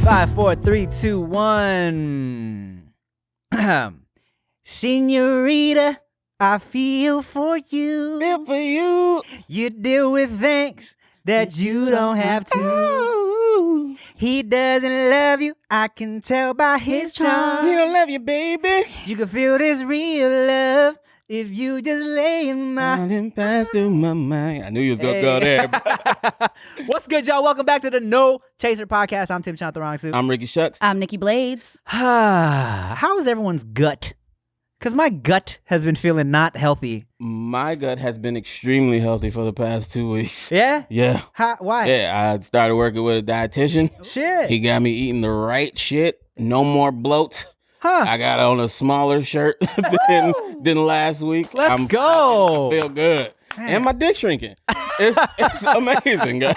5, 4, 3, 2, 1. Senorita, I feel for you. Feel for you. You deal with things that you don't have to. Ooh. He doesn't love you, I can tell by his charm. He don't love you, baby. You can feel this real love if you just lay in my... Running past through my mind. I knew you was going to go there. What's good, y'all? Welcome back to the No Chaser Podcast. I'm Tim Chantarangsu. I'm Ricky Shucks. I'm Nikki Blades. How is everyone's gut? Because my gut has been feeling not healthy. My gut has been extremely healthy for the past 2 weeks. Yeah? Yeah. Why? Yeah, I started working with a dietitian. Shit. He got me eating the right shit. No more bloat. Huh. I got on a smaller shirt than last week. Let's go. I feel good. Man. And my dick shrinking. It's amazing, guys.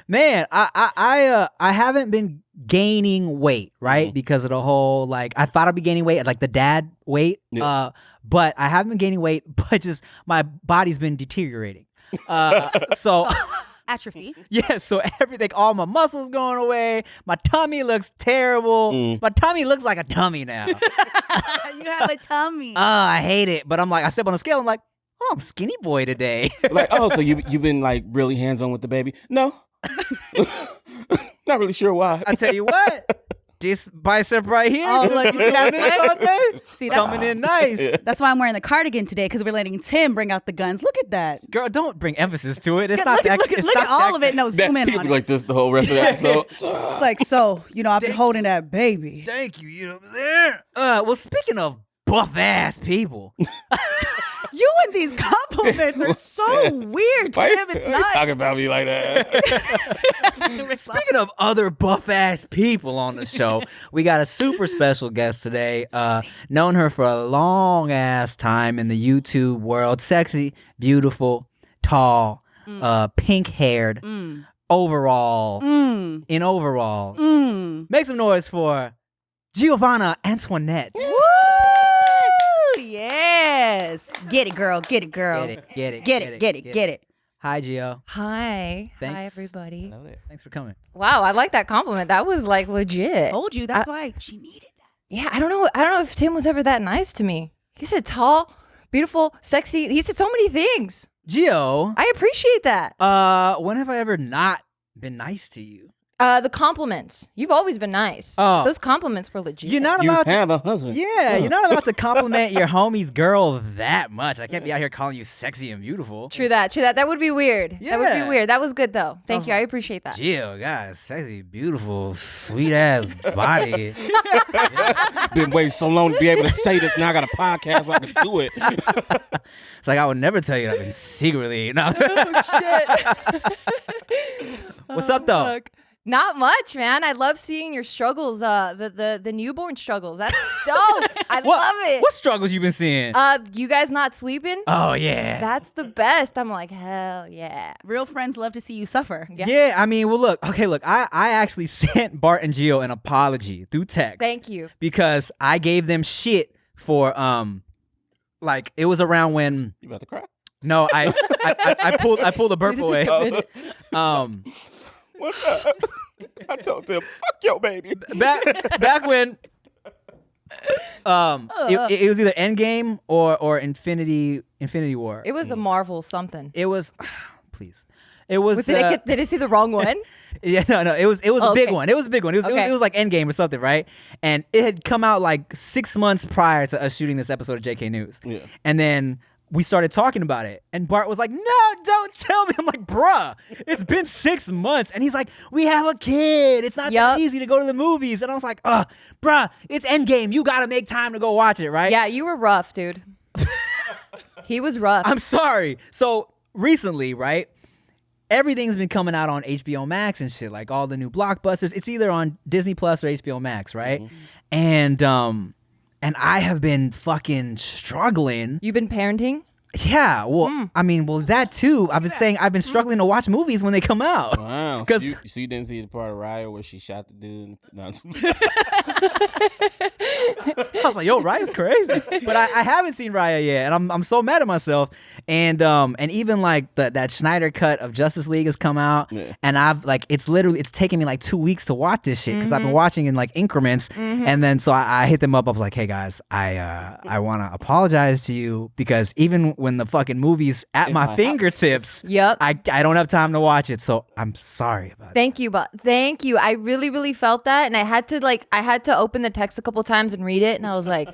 Man, I haven't been gaining weight, right? Mhm. Because of the whole, like, I thought I'd be gaining weight, like the dad weight. Yeah. But I haven't been gaining weight, but just my body's been deteriorating. So... Atrophy. Yeah, so everything, all my muscles going away. My tummy looks terrible. My tummy looks like a tummy now. You have a tummy. I hate it. But I'm like, I step on the scale, I'm like, oh, I'm skinny boy today. Like, oh, so you've been like really hands-on with the baby? No. Not really sure why. I tell you what, this bicep right here. Oh, look, you see that flex? See, that's, Coming in nice. that's why I'm wearing the cardigan today, because we're letting Tim bring out the guns. Look at that. Girl, don't bring emphasis to it. It's Look not that. at, it's look not at all that of it. No, zoom in People on be it. like this the whole rest of the episode. It's like, so, I've been holding that baby. Thank you. You know what I'm saying? Well, speaking of buff ass people, You and these compliments are so weird, Why Tim. It's you not. talking about me like that? speaking of other buff ass people on the show, we got a super special guest today. Known her for a long ass time in the YouTube world. Sexy, beautiful, tall, pink haired, overall, in overall. Make some noise for Geo Antoinette. Woo! Yes. Get it, girl. Get it, girl. Get it. Get it. Hi, Geo. Hi. Thanks. Hi, everybody. Thanks for coming. Wow, I like that compliment. That was like legit. Told you. That's why she needed that. Yeah, I don't know if Tim was ever that nice to me. He said tall, beautiful, sexy. He said so many things. Geo, I appreciate that. when have I ever not been nice to you? The compliments. You've always been nice. Oh. Those compliments were legit. You're not You allowed to. have a husband. Yeah, you're not allowed to compliment your homie's girl that much. I can't be out here calling you sexy and beautiful. True that. That would be weird. That would Yeah. be weird. That was good though. Thank you. I appreciate that. Geo, guys, sexy, beautiful, sweet ass body. Been waiting so long to be able to say this. Now I got a podcast where I can do it. It's like I would never tell you that I've been secretly. No. What's up though? Fuck. Not much, man. I love seeing your struggles. The newborn struggles. That's dope. I love it. What struggles you been seeing? You guys not sleeping? Oh yeah. That's the best. I'm like, hell yeah. Real friends love to see you suffer. Yeah, I mean, well, look. I actually sent Bart and Geo an apology through text. Thank you. Because I gave them shit for like it was around when You about to cry? no, I pulled the burp away. What's up? I told them, fuck your baby. Back when it was either Endgame or Infinity War. It was a Marvel something. It was please. It was Did I see the wrong one? yeah, no, it was a big okay. one. It was a big one. It was like Endgame or something, right? And it had come out like 6 months prior to us shooting this episode of JK News. Yeah. And then we started talking about it, and Bart was like, "No, don't tell me." I'm like, "Bruh, it's been 6 months," and he's like, "We have a kid. It's not that easy to go to the movies." And I was like, "Bruh, it's Endgame. You gotta make time to go watch it, right?" Yeah, you were rough, dude. He was rough. I'm sorry. So recently, right? Everything's been coming out on HBO Max and shit, like all the new blockbusters. It's either on Disney Plus or HBO Max, right? And I have been fucking struggling. You've been parenting? Yeah, well, I mean, that too. I've been struggling to watch movies when they come out. Wow. So you didn't see the part of Raya where she shot the dude? No. I was like, yo, Raya's crazy. But I haven't seen Raya yet, and I'm so mad at myself. And even like that Snyder cut of Justice League has come out, and I've like it's taken me like 2 weeks to watch this shit because I've been watching in like increments, and then so I hit them up. I was like, hey guys, I want to apologize to you because even when the fucking movie's at my fingertips, I don't have time to watch it, so I'm sorry about it. Thank you. I really, really felt that, and I had to open the text a couple times and read it, and I was like,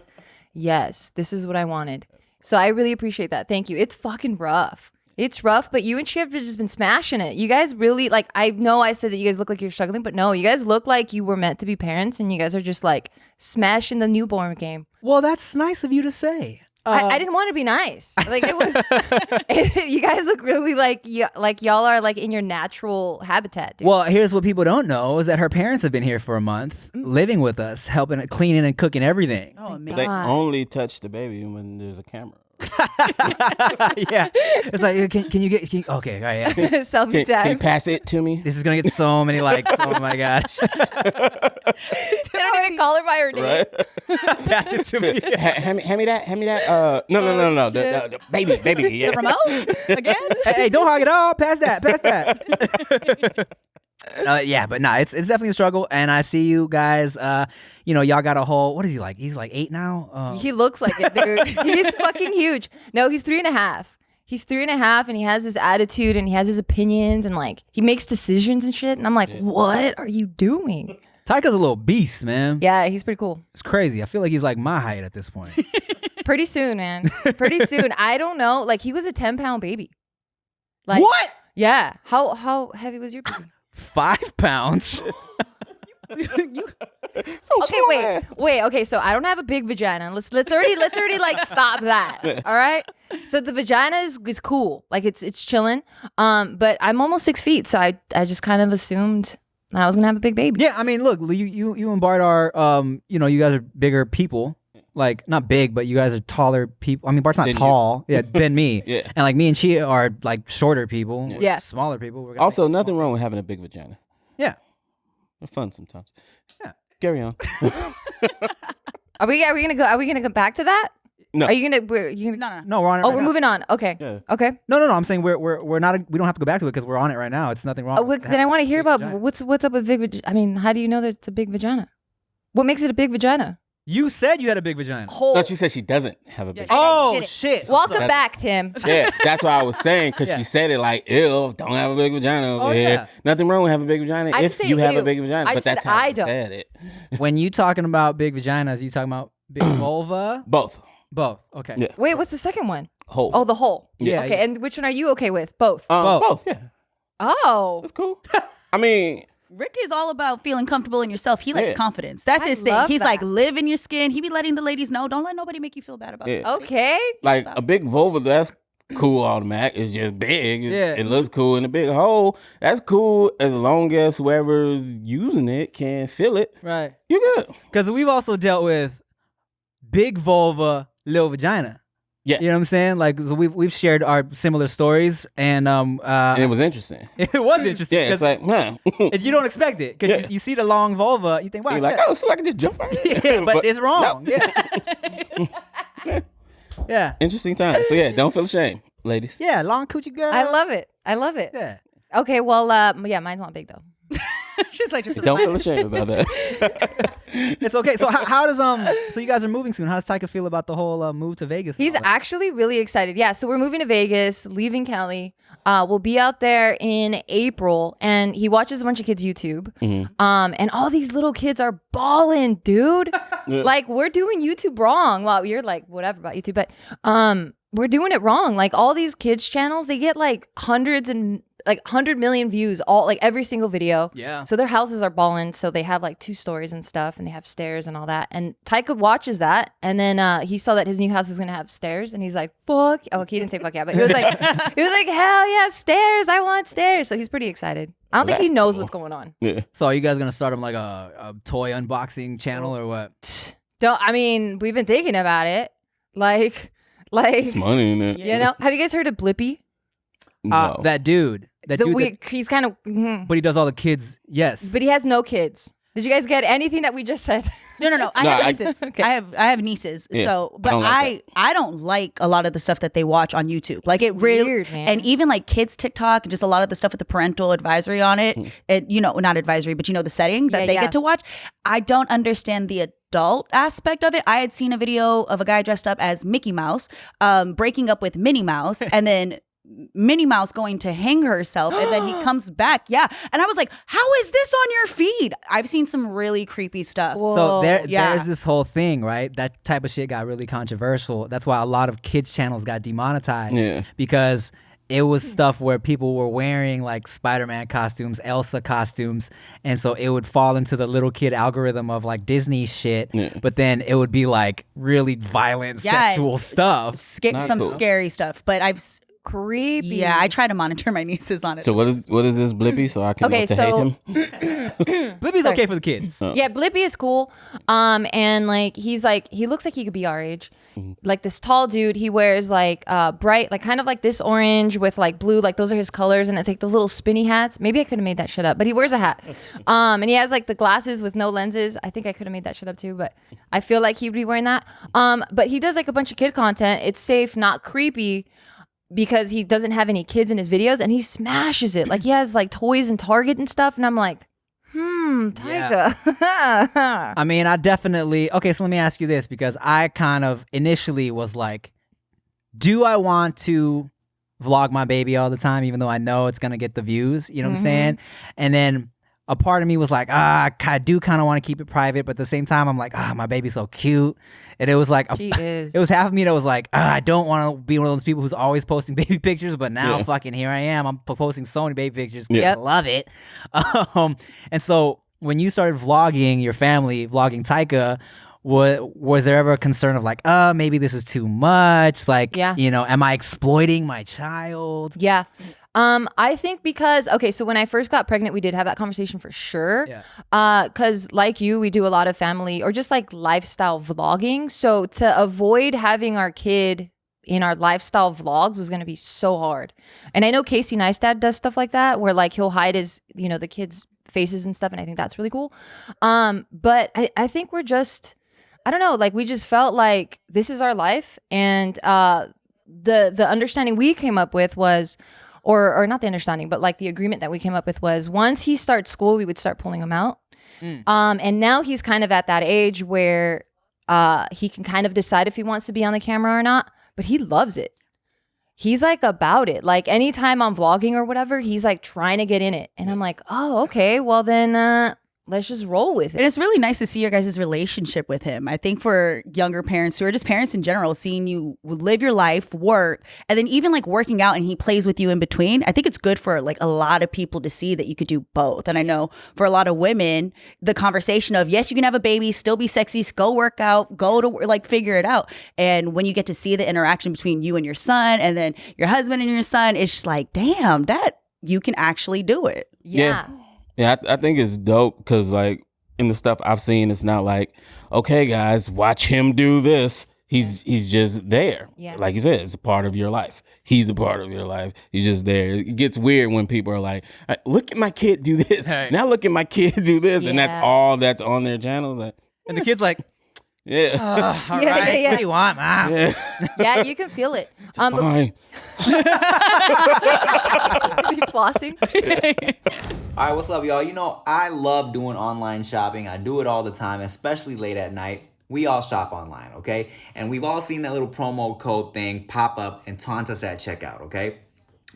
yes, this is what I wanted. So I really appreciate that. Thank you. It's fucking rough. It's rough, but you and Chip have just been smashing it. You guys really, like, I know I said that you guys look like you're struggling, but no, you guys look like you were meant to be parents, and you guys are just like smashing the newborn game. Well, that's nice of you to say. I didn't want to be nice. Like it was, you guys look really like y'all are like in your natural habitat, dude. Well, here's what people don't know is that her parents have been here for a month, living with us, helping, cleaning and cooking everything. Oh man. They only touch the baby when there's a camera. Yeah, it's like can you get okay, all right, yeah. Selfie Can you time. pass it to me? This is gonna get so many likes. Oh my gosh. They don't even call her by her name. Right? Pass it to me. Hand me that. No. The baby. Yeah. The remote again? Hey, don't hog it all. Pass that. Yeah, but nah, it's definitely a struggle, and I see you guys. Y'all got a whole. What is he like? He's like 8 now. He looks like it, dude. He's fucking huge. No, he's 3.5. He's 3.5, and he has his attitude, and he has his opinions, and like he makes decisions and shit. And I'm like, what are you doing? Tyka's a little beast, man. Yeah, he's pretty cool. It's crazy. I feel like he's like my height at this point. Pretty soon, man. Pretty soon. I don't know. Like he was a 10-pound baby. Like What? Yeah. How heavy was your baby? 5 pounds. Okay, wait. Okay, so I don't have a big vagina. Let's already like stop that. All right. So the vagina is cool. Like it's chilling. But I'm almost 6 feet, so I just kind of assumed I was gonna have a big baby. Yeah, I mean, look, you and Bart are, you guys are bigger people. Like not big, but you guys are taller people. I mean, Bart's not tall, than me. Yeah. And like me and she are like shorter people, Yeah. smaller people. We're Also, nothing wrong with having a big vagina. Yeah. They're fun sometimes. Yeah. Carry on. Are we gonna go back to that? No. Are you gonna? No. No, we're on it. Oh, right we're now. moving on. Okay. Yeah. Okay. No. I'm saying we're not. We don't have to go back to it because we're on it right now. It's nothing wrong. with Then I want to hear big about vagina. what's up with big vagina. I mean, how do you know that it's a big vagina? What makes it a big vagina? You said you had a big vagina. Hole. No, she said she doesn't have a big vagina. Oh Get it. shit! Welcome So- back, Tim. Yeah, that's what I was saying because Yeah. she said it like, ew, don't have a big vagina over Oh, here. yeah. Nothing wrong with having a big vagina I didn't if say you have ew. a big vagina. I But said that's how I I don't. said it. When you talking about big vaginas, you talking about big vulva? Both. Both. Okay. Yeah. Wait, what's the second one? Whole. Oh, the hole. Yeah, Okay, yeah. and which one are you okay with? Both. both. Both, yeah. Oh. That's cool. I mean, Rick is all about feeling comfortable in yourself. He likes Yeah. confidence. That's I his thing. love He's like, that. live in your skin. He be letting the ladies know, don't let nobody make you feel bad about it. yeah. Okay. Like a big vulva, that's cool automatic. It's just big. Yeah. It looks cool. And a big hole, that's cool as long as whoever's using it can feel it. Right. You're good. Because we've also dealt with big vulva, little vagina. Yeah. You know what I'm saying? Like so we've shared our similar stories, and And it was interesting. it was interesting. Yeah, it's like, huh. and you don't expect it because Yeah. you see the long vulva, you think, wow, You're like, yeah. oh, so I can just jump right in. Yeah, but it's wrong. no. Yeah. Yeah. Interesting time. So yeah, don't feel ashamed, ladies. Yeah, long coochie girl. I love it. I love it. Yeah. Okay, well, yeah, mine's not big though. She's like, just Don't feel ashamed about that. It's okay. So how does so you guys are moving soon. How does Tyka feel about the whole move to Vegas? and He's all that? actually really excited. Yeah, so we're moving to Vegas, leaving Cali. We'll be out there in April, and he watches a bunch of kids' YouTube. And all these little kids are balling, dude. Like we're doing YouTube wrong. Well, you're like whatever about YouTube, but we're doing it wrong. Like all these kids' channels, they get like hundreds and like 100 million views, all like every single video. Yeah. So their houses are balling. So they have like 2 stories and stuff, and they have stairs and all that. And Tyka watches that, and then he saw that his new house is gonna have stairs, and he's like, "Fuck!" Oh, he didn't say "fuck yeah," but he was like, "Hell yeah, stairs! I want stairs!" So he's pretty excited. I don't think he That's knows cool. what's going on. Yeah. So are you guys gonna start him like a toy unboxing channel or what? We've been thinking about it. Like Like, It's money in it. you know, have you guys heard of Blippi? No. That dude. He's kind of, But he does all the kids. Yes. but he has no kids. Did you guys get anything that we just said? No. I have nieces. Okay. I have nieces. Yeah, So, but I don't like I don't like a lot of the stuff that they watch on YouTube. Like it really, weird, man. and even like kids TikTok and just a lot of the stuff with the parental advisory on it. It not advisory, but the setting that Yeah, they yeah. get to watch. I don't understand the adult aspect of it. I had seen a video of a guy dressed up as Mickey Mouse, breaking up with Minnie Mouse, and then Minnie Mouse going to hang herself, and then he comes back. Yeah, and I was like, "How is this on your feed?" I've seen some really creepy stuff. Whoa. So Yeah. there's this whole thing, right? That type of shit got really controversial. That's why a lot of kids channels got demonetized. Yeah. Because it was stuff where people were wearing like Spider-Man costumes, Elsa costumes, and so it would fall into the little kid algorithm of like Disney shit. Yeah. But then it would be like really violent Yeah. sexual stuff. Not Some cool. scary stuff, but Creepy. Yeah, I try to monitor my nieces on it. So what is this Blippi? So I can Okay, know to so- hate him. Blippi's okay for the kids. Yeah, Blippi is cool. And like he looks like he could be our age. Like this tall dude, he wears like bright, like kind of like this orange with like blue, like those are his colors, and it's like those little spinny hats. Maybe I could have made that shit up, but he wears a hat. And he has like the glasses with no lenses. I think I could have made that shit up too, but I feel like he'd be wearing that. But he does like a bunch of kid content. It's safe, not creepy, because he doesn't have any kids in his videos, and he smashes it. Like he has like toys and Target and stuff, and I'm like, Tyga. I mean, I definitely okay. So let me ask you this, because I kind of initially was like, do I want to vlog my baby all the time, even though I know it's gonna get the views? You know what I'm saying? And then a part of me was like, I do kind of want to keep it private, but at the same time, I'm like, my baby's so cute. And it was like, She is. it was half of me that was like, I don't want to be one of those people who's always posting baby pictures, but now Yeah. fucking here I am. I'm posting so many baby pictures. Yeah. I love it. And so when you started vlogging your family, vlogging Taika, was there ever a concern of like, maybe this is too much? Like, Yeah. am I exploiting my child? Yeah. I think because, okay, so when I first got pregnant, we did have that conversation for sure. Yeah. Cause like you, we do a lot of family or just like lifestyle vlogging. So to avoid having our kid in our lifestyle vlogs was going to be so hard. And I know Casey Neistat does stuff like that where like he'll hide his, the kids' faces and stuff. And I think that's really cool. But I think we're just, I don't know, like we just felt like this is our life. And the understanding we came up with was, or not the understanding, but like the agreement that we came up with was once he starts school, we would start pulling him out. And now he's kind of at that age where he can kind of decide if he wants to be on the camera or not, but he loves it. He's like about it. Like anytime I'm vlogging or whatever, he's like trying to get in it. And I'm like, oh, okay, well then let's just roll with And it. it's really nice to see your guys' relationship with him. I think for younger parents who are just parents in general, seeing you live your life, work, and then even like working out and he plays with you in between, I think it's good for like a lot of people to see that you could do both. And I know for a lot of women, the conversation of, yes, you can have a baby, still be sexy, go work out, go to like figure it out. And when you get to see the interaction between you and your son and then your husband and your son, it's just like, damn, that you can actually do it. Yeah. Yeah, I think it's dope because, like, in the stuff I've seen, it's not like, okay, guys, watch him do this. He's just there. Yeah. Like you said, it's a part of your life. He's a part of your life. He's just there. It gets weird when people are like, look at my kid do this. Hey. Now look at my kid do this. And that's Yeah. all that's on their channel. Like, And the kid's like, yeah. all Yeah, right, yeah. what do you want, Mom? Yeah. Yeah, you can feel it. But- Fine. flossing. All right, what's up, y'all? I love doing online shopping. I do it all the time, especially late at night. We all shop online, okay? And we've all seen that little promo code thing pop up and taunt us at checkout, okay?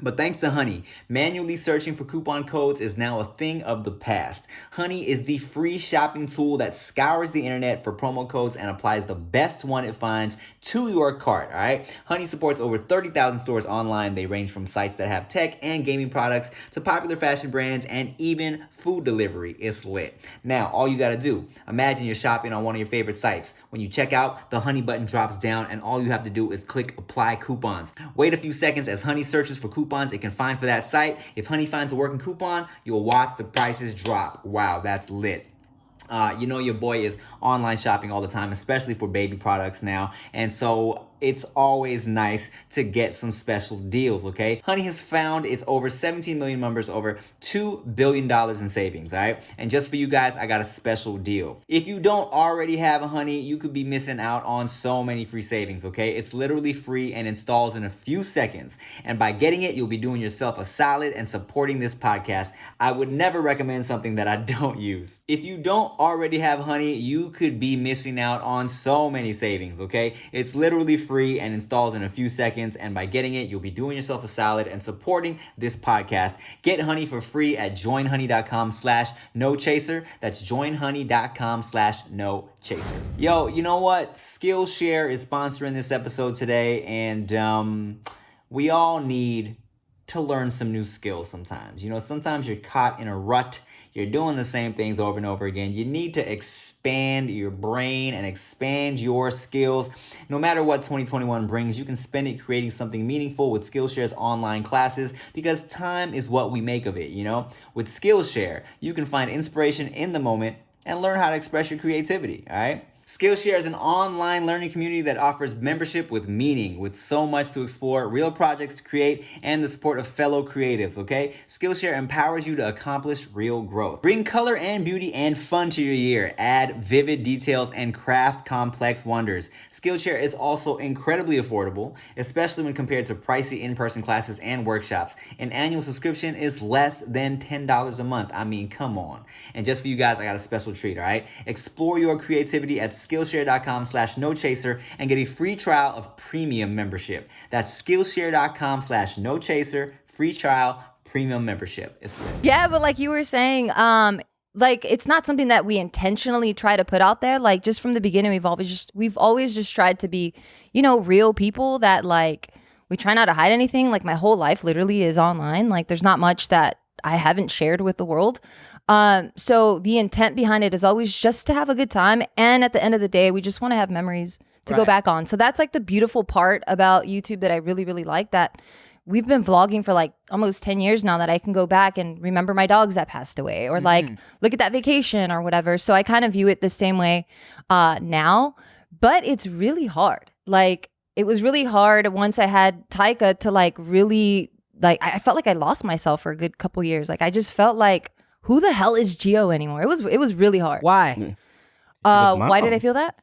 But thanks to Honey, manually searching for coupon codes is now a thing of the past. Honey is the free shopping tool that scours the internet for promo codes and applies the best one it finds to your cart, all right? Honey supports over 30,000 stores online. They range from sites that have tech and gaming products to popular fashion brands and even food delivery. It's lit. Now, all you gotta do, imagine you're shopping on one of your favorite sites. When you check out, the Honey button drops down and all you have to do is click apply coupons. Wait a few seconds as Honey searches for coupons it can find for that site. If Honey finds a working coupon, you'll watch the prices drop. Wow, that's lit. Your boy is online shopping all the time, especially for baby products now. And so it's always nice to get some special deals, okay? Honey has found its over 17 million members, over $2 billion in savings, all right? And just for you guys, I got a special deal. If you don't already have a Honey, you could be missing out on so many free savings, okay? It's literally free and installs in a few seconds. And by getting it, you'll be doing yourself a solid and supporting this podcast. I would never recommend something that I don't use. If you don't already have Honey, you could be missing out on so many savings, okay? It's literally free and installs in a few seconds. And by getting it, you'll be doing yourself a solid and supporting this podcast. Get Honey for free at joinhoney.com/nochaser. That's joinhoney.com/nochaser. Yo, you know what? Skillshare is sponsoring this episode today, and we all need to learn some new skills sometimes. You know, sometimes you're caught in a rut. You're doing the same things over and over again. You need to expand your brain and expand your skills. No matter what 2021 brings, you can spend it creating something meaningful with Skillshare's online classes, because time is what we make of it, you know? With Skillshare, you can find inspiration in the moment and learn how to express your creativity, all right? Skillshare is an online learning community that offers membership with meaning, with so much to explore, real projects to create, and the support of fellow creatives, okay? Skillshare empowers you to accomplish real growth. Bring color and beauty and fun to your year. Add vivid details and craft complex wonders. Skillshare is also incredibly affordable, especially when compared to pricey in-person classes and workshops. An annual subscription is less than $10 a month. I mean, come on. And just for you guys, I got a special treat, all right? Explore your creativity at Skillshare.com/nochaser and get a free trial of premium membership. That's Skillshare.com/nochaser, free trial, premium membership. It's lit. Yeah, but like you were saying, like it's not something that we intentionally try to put out there. Like just from the beginning, we've always just tried to be, you know, real people that like we try not to hide anything. Like my whole life literally is online. Like there's not much that I haven't shared with the world. So the intent behind it is always just to have a good time. And at the end of the day, we just want to have memories to go back on. So that's like the beautiful part about YouTube that I really, really like, that we've been vlogging for like almost 10 years now, that I can go back and remember my dogs that passed away, or like look at that vacation or whatever. So I kind of view it the same way now, but it's really hard. Like it was really hard once I had Taika to like really, like I felt like I lost myself for a good couple years. Like I just felt like, who the hell is Geo anymore? It was really hard. Why? Why did I feel that?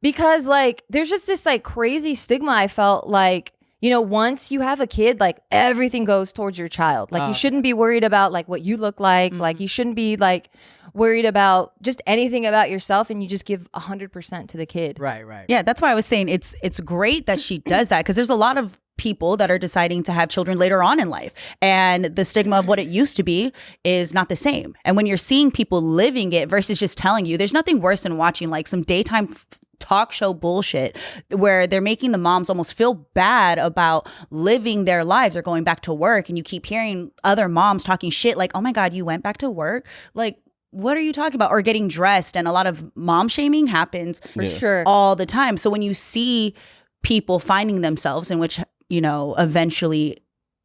Because like there's just this like crazy stigma. I felt like, you know, once you have a kid, like everything goes towards your child. Like you shouldn't be worried about like what you look like. Like you shouldn't be like worried about just anything about yourself, and you just give 100% to the kid. Right. Yeah, that's why I was saying it's great that she does that, because there's a lot of people that are deciding to have children later on in life, and the stigma of what it used to be is not the same. And when you're seeing people living it versus just telling you, there's nothing worse than watching like some daytime talk show bullshit where they're making the moms almost feel bad about living their lives or going back to work, and you keep hearing other moms talking shit like, oh my God, you went back to work? Like, what are you talking about? Or getting dressed. And a lot of mom shaming happens For sure. all the time. So when you see people finding themselves, in which, you know, eventually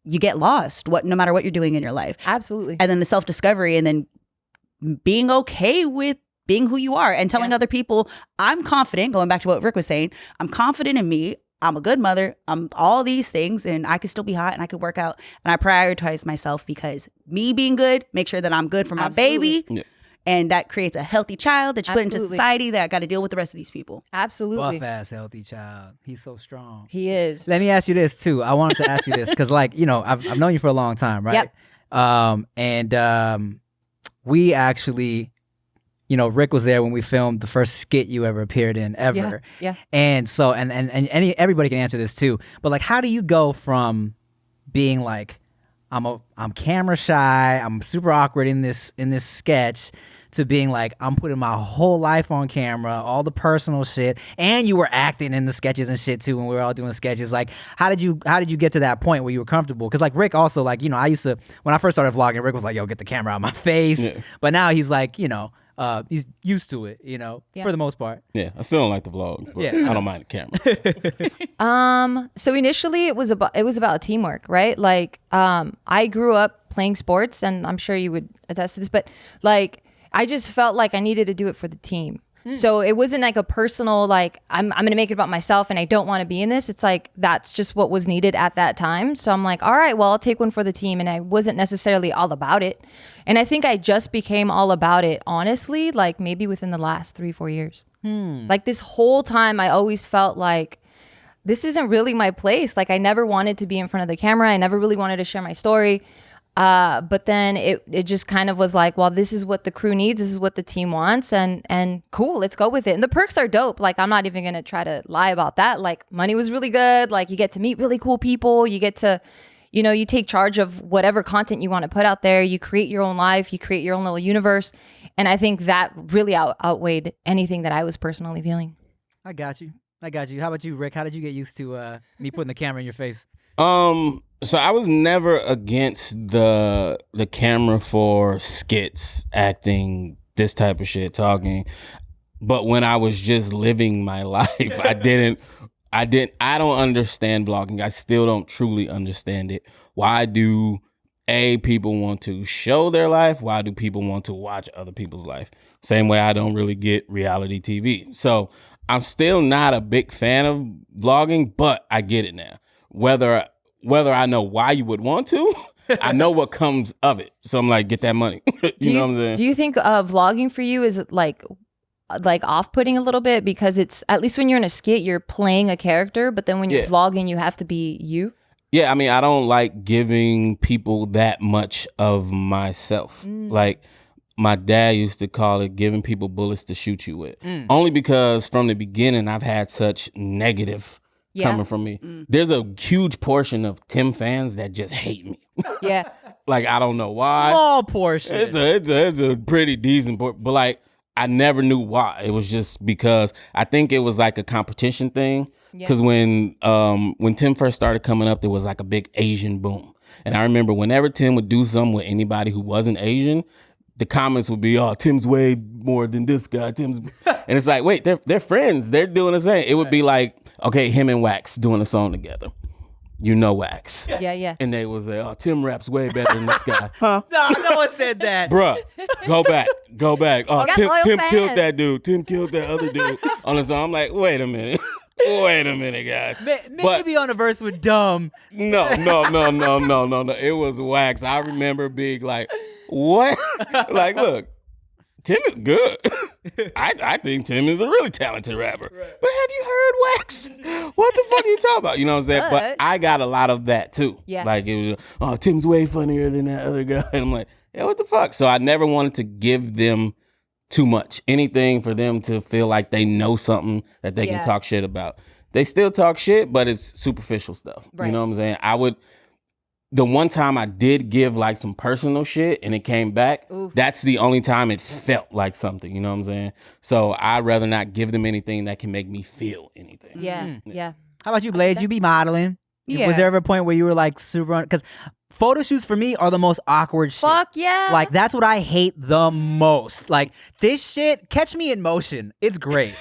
you get lost, no matter what you're doing in your life. Absolutely. And then the self-discovery, and then being okay with being who you are, and telling other people, I'm confident, going back to what Rick was saying, I'm confident in me. I'm a good mother. I'm all these things, and I could still be hot, and I could work out, and I prioritize myself, because me being good, make sure that I'm good for my baby. Yeah. And that creates a healthy child that you put into society that got to deal with the rest of these people. Absolutely. Buff ass healthy child. He's so strong. He is. Let me ask you this too. I wanted to ask you this because, like, you know, I've known you for a long time, right? Yep. We actually, you know, Rick was there when we filmed the first skit you ever appeared in ever. Yeah. And so, and everybody can answer this too. But like, how do you go from being like, I'm camera shy, I'm super awkward in this sketch, to being like, I'm putting my whole life on camera, all the personal shit, and you were acting in the sketches and shit too when we were all doing sketches. Like, how did you get to that point where you were comfortable? Because like Rick also, like, you know, I used to, when I first started vlogging, Rick was like, yo, get the camera out of my face. Yeah. But now he's like, you know, he's used to it, you know, for the most part. Yeah, I still don't like the vlogs, but I don't mind the camera. So initially it was about teamwork, right? Like, I grew up playing sports, and I'm sure you would attest to this, but like, I just felt like I needed to do it for the team. So it wasn't like a personal, like, I'm going to make it about myself and I don't want to be in this. It's like, that's just what was needed at that time. So I'm like, all right, well, I'll take one for the team. And I wasn't necessarily all about it. And I think I just became all about it, honestly, like maybe within the last 3-4 years. Like this whole time, I always felt like this isn't really my place. Like I never wanted to be in front of the camera. I never really wanted to share my story. But then it just kind of was like, well, this is what the crew needs. This is what the team wants. And cool, let's go with it. And the perks are dope. Like, I'm not even going to try to lie about that. Like, money was really good. Like, you get to meet really cool people. You get to, you know, you take charge of whatever content you want to put out there. You create your own life. You create your own little universe. And I think that really outweighed anything that I was personally feeling. I got you. How about you, Rick? How did you get used to me putting the camera in your face? So I was never against the camera for skits, acting, this type of shit, talking. But when I was just living my life, I don't understand vlogging. I still don't truly understand it. Why do people want to show their life? Why do people want to watch other people's life? Same way I don't really get reality TV. So I'm still not a big fan of vlogging, but I get it now. Whether I know why you would want to, I know what comes of it. So I'm like, get that money. you know what I'm saying? Do you think vlogging for you is like off-putting a little bit? Because it's, at least when you're in a skit, you're playing a character, but then when you're vlogging, you have to be you. Yeah, I mean, I don't like giving people that much of myself. Like, my dad used to call it giving people bullets to shoot you with. Only because from the beginning, I've had such negative coming from me. There's a huge portion of Tim fans that just hate me. Yeah. Like, I don't know why. Small portion. It's a pretty decent portion, but like, I never knew why. It was just because I think it was like a competition thing. Because when Tim first started coming up, there was like a big Asian boom. And I remember whenever Tim would do something with anybody who wasn't Asian, the comments would be, "Oh, Tim's way more than this guy." And it's like, wait, they're friends. They're doing the same. It would be like, okay, him and Wax doing a song together. You know Wax. Yeah. And they was like, "Oh, Tim raps way better than this guy." Huh? No one said that. Bruh, go back. Oh, Tim fans. killed that dude. Tim killed that other dude on the song. I'm like, wait a minute. Wait a minute, guys. Maybe on a verse with Dumb. No. It was Wax. I remember being like, what? Like, look, Tim is good. I think Tim is a really talented rapper. Right. But have you heard Wax? What the fuck are you talking about? You know what I'm saying? But I got a lot of that too. Yeah. Like, it was, oh, Tim's way funnier than that other guy. And I'm like, yeah, what the fuck? So I never wanted to give them too much. Anything for them to feel like they know something that they can talk shit about. They still talk shit, but it's superficial stuff. Right. You know what I'm saying? The one time I did give like some personal shit and it came back, that's the only time it felt like something. You know what I'm saying? So I'd rather not give them anything that can make me feel anything. Yeah. How about you, Blaze? You be modeling. Yeah. Was there ever a point where you were like super, because photo shoots for me are the most awkward shit. Fuck yeah. Like, that's what I hate the most. Like, this shit, catch me in motion. It's great.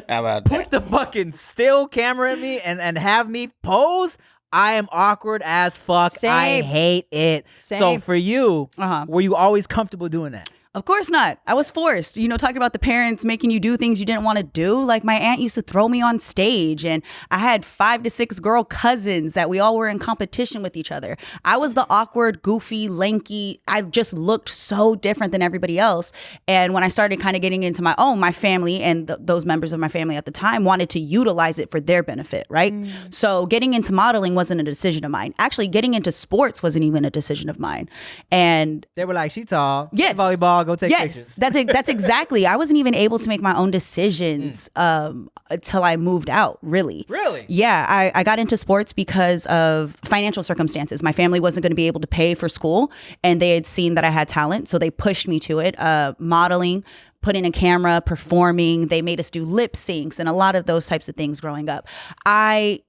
How about Put the fucking still camera in me and have me pose. I am awkward as fuck. Same. I hate it. Same. So for you, were you always comfortable doing that? Of course not. I was forced. You know, talking about the parents making you do things you didn't want to do. Like, my aunt used to throw me on stage, and I had 5 to 6 girl cousins that we all were in competition with each other. I was the awkward, goofy, lanky. I just looked so different than everybody else. And when I started kind of getting into my own, my family and those members of my family at the time wanted to utilize it for their benefit, right? So getting into modeling wasn't a decision of mine. Actually, getting into sports wasn't even a decision of mine. And they were like, she tall. Yes. Volleyball. Go take pictures. That's exactly. I wasn't even able to make my own decisions until I moved out, really. Really? Yeah, I got into sports because of financial circumstances. My family wasn't going to be able to pay for school, and they had seen that I had talent, so they pushed me to it. Modeling, putting a camera, performing. They made us do lip syncs and a lot of those types of things growing up. I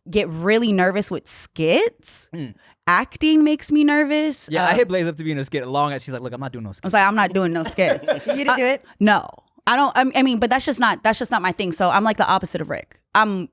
get really nervous with skits. Acting makes me nervous. Yeah, I hit Blaze up to be in a skit long as she's like, look, I'm not doing no skits. I was like, I'm not doing no skits. You didn't do it? No, I don't. I mean, but that's just not my thing. So I'm like the opposite of Rick. I'm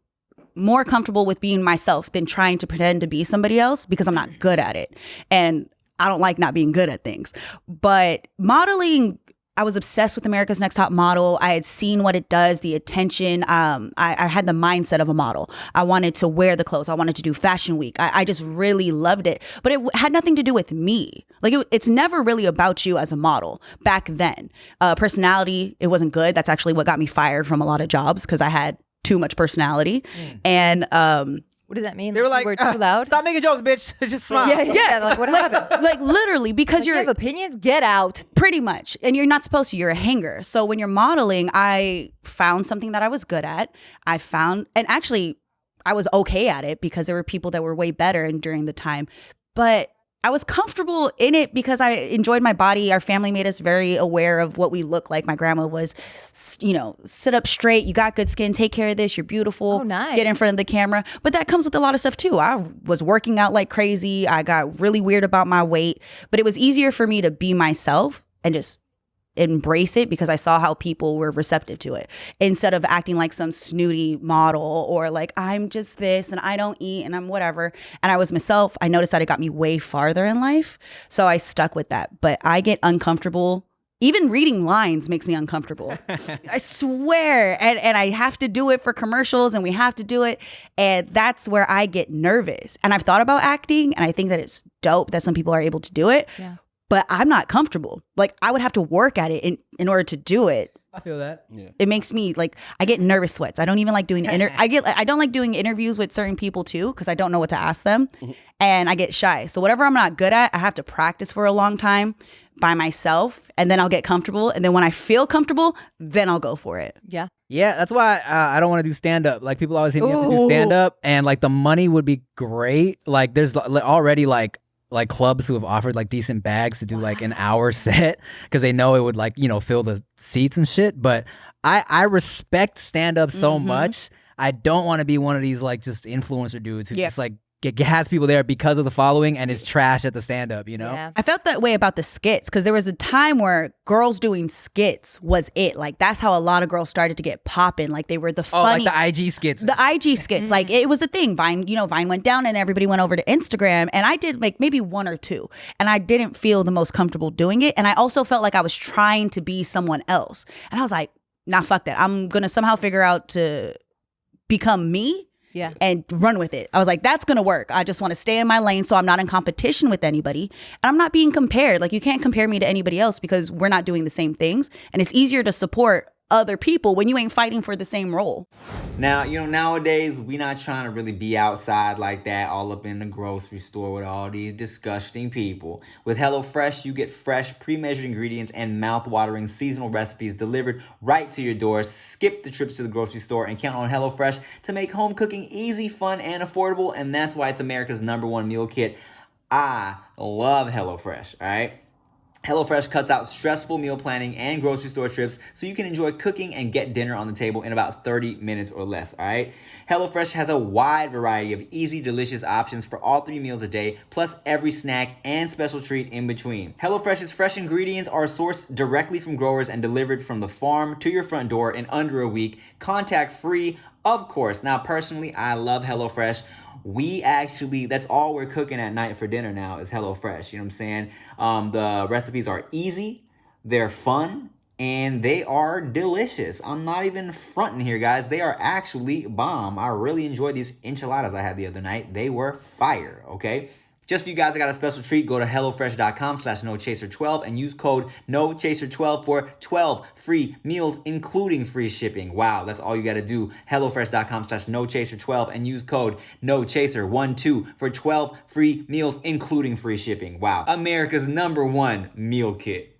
more comfortable with being myself than trying to pretend to be somebody else because I'm not good at it. And I don't like not being good at things. But modeling, I was obsessed with America's Next Top Model. I had seen what it does, the attention. I had the mindset of a model. I wanted to wear the clothes. I wanted to do Fashion Week. I just really loved it. But it had nothing to do with me. Like it's never really about you as a model back then. Personality, it wasn't good. That's actually what got me fired from a lot of jobs because I had too much personality. And What does that mean? They were like, we're too loud. Stop making jokes, bitch. Just smile. Yeah. Like what happened? like literally because You have opinions? Get out. pretty much, and you're not supposed to, you're a hanger. So when you're modeling, I found something that I was good at. And actually I was okay at it because there were people that were way better and during the time, but I was comfortable in it because I enjoyed my body. Our family made us very aware of what we look like. My grandma was, sit up straight. You got good skin. Take care of this. You're beautiful. Oh, nice. Get in front of the camera. But that comes with a lot of stuff too. I was working out like crazy. I got really weird about my weight. But it was easier for me to be myself and just embrace it because I saw how people were receptive to it instead of acting like some snooty model or like I'm just this and I don't eat and I'm whatever. And I was myself. I noticed that it got me way farther in life. So I stuck with that. But I get uncomfortable. Even reading lines makes me uncomfortable. I swear. And I have to do it for commercials and we have to do it. And that's where I get nervous. And I've thought about acting and I think that it's dope that some people are able to do it. Yeah. But I'm not comfortable. Like I would have to work at it in order to do it. I feel that. Yeah. It makes me like I get nervous sweats. I don't even like doing I don't like doing interviews with certain people too because I don't know what to ask them, and I get shy. So whatever I'm not good at, I have to practice for a long time by myself, and then I'll get comfortable. And then when I feel comfortable, then I'll go for it. Yeah. Yeah, that's why I don't want to do stand up. Like people always hit me up to do stand up, and like the money would be great. Like there's already like clubs who have offered like decent bags to do like an hour set because they know it would like, fill the seats and shit. But I respect stand up so much. I don't want to be one of these like just influencer dudes who just like has people there because of the following and is trash at the stand up, Yeah. I felt that way about the skits because there was a time where girls doing skits was it. Like that's how a lot of girls started to get popping. Like they were the funny. Like the IG skits. The IG skits, like it was a thing. Vine went down and everybody went over to Instagram and I did like maybe one or two and I didn't feel the most comfortable doing it. And I also felt like I was trying to be someone else. And I was like, nah, fuck that. I'm going to somehow figure out to become me. Yeah. And run with it. I was like, that's going to work. I just want to stay in my lane so I'm not in competition with anybody. And I'm not being compared. Like you can't compare me to anybody else because we're not doing the same things. And it's easier to support other people when you ain't fighting for the same role. Now, nowadays, we not trying to really be outside like that, all up in the grocery store with all these disgusting people. With HelloFresh, you get fresh, pre-measured ingredients and mouth-watering seasonal recipes delivered right to your door. Skip the trips to the grocery store and count on HelloFresh to make home cooking easy, fun, and affordable. And that's why it's America's #1 meal kit. I love HelloFresh, all right? HelloFresh cuts out stressful meal planning and grocery store trips so you can enjoy cooking and get dinner on the table in about 30 minutes or less, all right? HelloFresh has a wide variety of easy, delicious options for all 3 meals a day, plus every snack and special treat in between. HelloFresh's fresh ingredients are sourced directly from growers and delivered from the farm to your front door in under a week, contact-free, of course. Now, personally, I love HelloFresh. That's all we're cooking at night for dinner now is HelloFresh. You know what I'm saying? The recipes are easy, they're fun, and they are delicious. I'm not even fronting here, guys. They are actually bomb. I really enjoyed these enchiladas I had the other night. They were fire, okay? Just for you guys, I got a special treat. Go to HelloFresh.com/NoChaser12 and use code NoChaser12 for 12 free meals, including free shipping. Wow, that's all you got to do. HelloFresh.com/NoChaser12 and use code NoChaser12 for 12 free meals, including free shipping. Wow, America's #1 meal kit.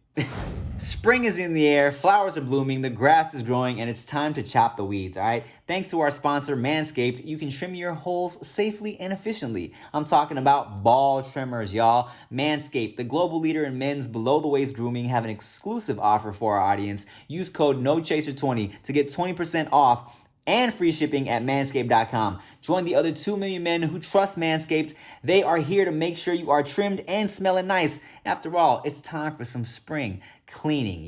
Spring is in the air, flowers are blooming, the grass is growing, and it's time to chop the weeds, all right? Thanks to our sponsor, Manscaped, you can trim your holes safely and efficiently. I'm talking about ball trimmers, y'all. Manscaped, the global leader in men's below-the-waist grooming, have an exclusive offer for our audience. Use code NOCHASER20 to get 20% off and free shipping at manscaped.com. Join the other 2 million men who trust Manscaped. They are here to make sure you are trimmed and smelling nice. After all, it's time for some spring cleaning,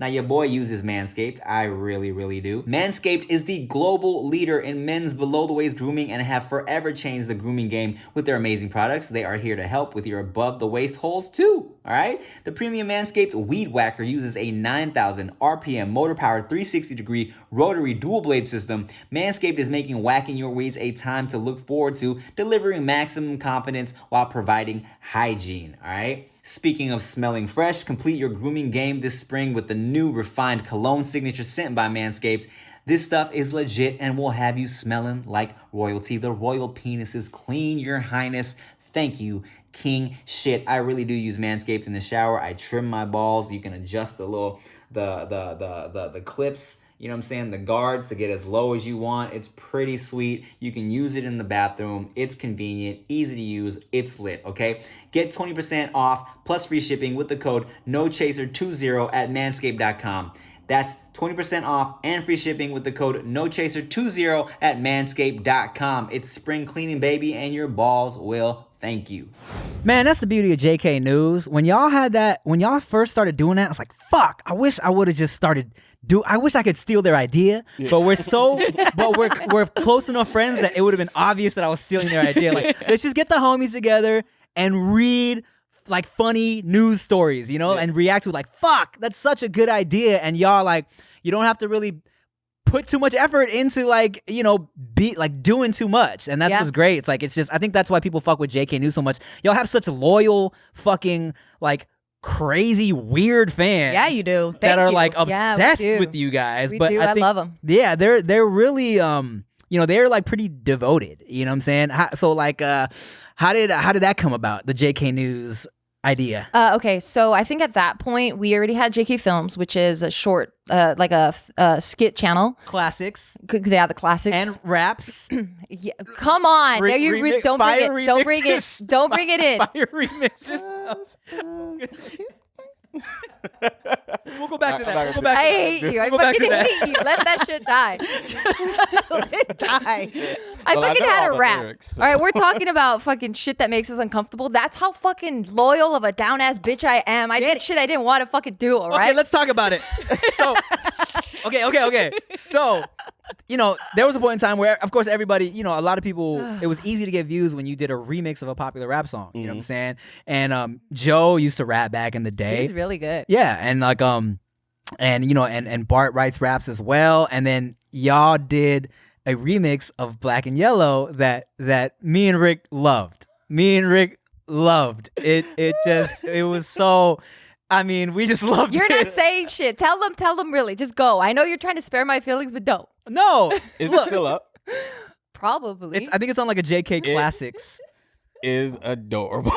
Now, your boy uses Manscaped. I really, really do. Manscaped is the global leader in men's below-the-waist grooming and have forever changed the grooming game with their amazing products. They are here to help with your above-the-waist holes too, all right? The premium Manscaped Weed Whacker uses a 9,000 RPM motor-powered 360-degree rotary dual-blade system. Manscaped is making whacking your weeds a time to look forward to, delivering maximum confidence while providing hygiene, all right? Speaking of smelling fresh, complete your grooming game this spring with the new refined cologne signature scent by Manscaped. This stuff is legit and will have you smelling like royalty. The royal penis is clean, your highness. Thank you, king shit. I really do use Manscaped in the shower. I trim my balls. You can adjust the little the clips, you know what I'm saying, the guards to get as low as you want. It's pretty sweet. You can use it in the bathroom. It's convenient, easy to use. It's lit, okay? Get 20% off plus free shipping with the code NOCHASER20 at manscaped.com. That's 20% off and free shipping with the code NOCHASER20 at manscaped.com. It's spring cleaning, baby, and your balls will thank you. Man, that's the beauty of JK News. When y'all first started doing that, I was like, fuck, I wish I would have just started I wish I could steal their idea, but we're close enough friends that it would have been obvious that I was stealing their idea. Like, let's just get the homies together and read like funny news stories, you know, and react to like, fuck, that's such a good idea. And y'all like, you don't have to really put too much effort into like, you know, be like doing too much. And that's what's great. It's like, it's just, I think that's why people fuck with JK News so much. Y'all have such loyal fucking like crazy weird fans. Yeah, you do. That are like obsessed with you guys. We but do. I love them. Yeah, they're really you know, they're like pretty devoted. You know what I'm saying? So like how did that come about? The JK News idea. Okay, so I think at that point we already had JK Films, which is a short, like a skit channel. Classics. Yeah, the classics And raps. Yeah, come on, there you don't bring it. Don't bring it. Don't bring it in. Fire remixes. We'll go back to that. We'll go back I to that. hate you. I We'll go back fucking to that. hate you. Let that shit die. Die. I Well, I fucking know had all a the rap. lyrics. All right, we're talking about fucking shit that makes us uncomfortable. That's how fucking loyal of a down ass bitch I am. I did shit I didn't want to fucking do. All right. Okay, let's talk about it. So, okay. So, you know, there was a point in time where, of course, everybody, you know, a lot of people, it was easy to get views when you did a remix of a popular rap song. You know what I'm saying? And Joe used to rap back in the day. He's really good. Yeah, and like and you know, and Bart writes raps as well. And then y'all did a remix of Black and Yellow that me and Rick loved. It was so, I mean, we just loved You're it. not saying shit. Tell them really. Just go. I know you're trying to spare my feelings, but don't. No, Is it still up? Probably. I think it's on like a JK Classics. Is adorable.